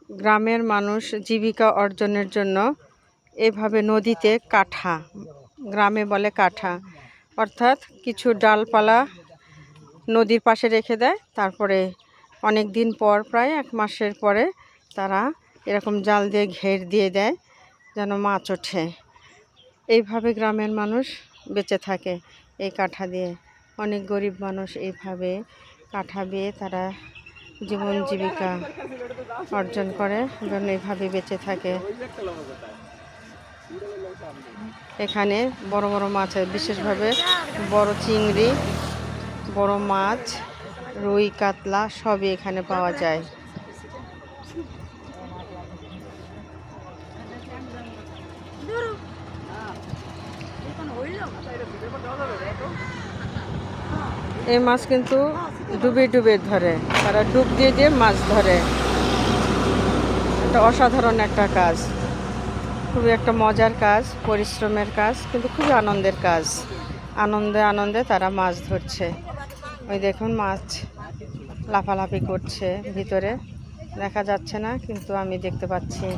গ্রামের মানুষ জীবিকা অর্জনের জন্য এভাবে নদীতে কাঠা, গ্রামে বলে কাঠা, অর্থাৎ কিছু ডালপালা নদীর পাশে রেখে দেয়। তারপরে অনেক দিন পর, প্রায় 1 মাসের পরে তারা এরকম জাল দিয়ে ঘের দিয়ে দেয় যেন মাছ ওঠে। এইভাবে গ্রামের মানুষ বেঁচে থাকে এই কাঠা দিয়ে। অনেক গরিব মানুষ এইভাবে কাঠা বেয়ে তারা জীবন জীবিকা অর্জন করে, জন্য এইভাবে বেঁচে থাকে। এখানে বড় বড় মাছ, বিশেষভাবে বড় চিংড়ি, বড় মাছ, রুই, কাতলা সবই এখানে পাওয়া যায়। এই মাছ কিন্তু ডুবে ডুবে ধরে, তারা ডুব দিয়ে দিয়ে মাছ ধরে। এটা অসাধারণ একটা কাজ, খুবই একটা মজার কাজ, পরিশ্রমের কাজ, কিন্তু খুবই আনন্দের কাজ। আনন্দে আনন্দে তারা মাছ ধরছে। ওই দেখুন মাছ লাফালাফি করছে, ভিতরে দেখা যাচ্ছে না কিন্তু আমি দেখতে পাচ্ছি।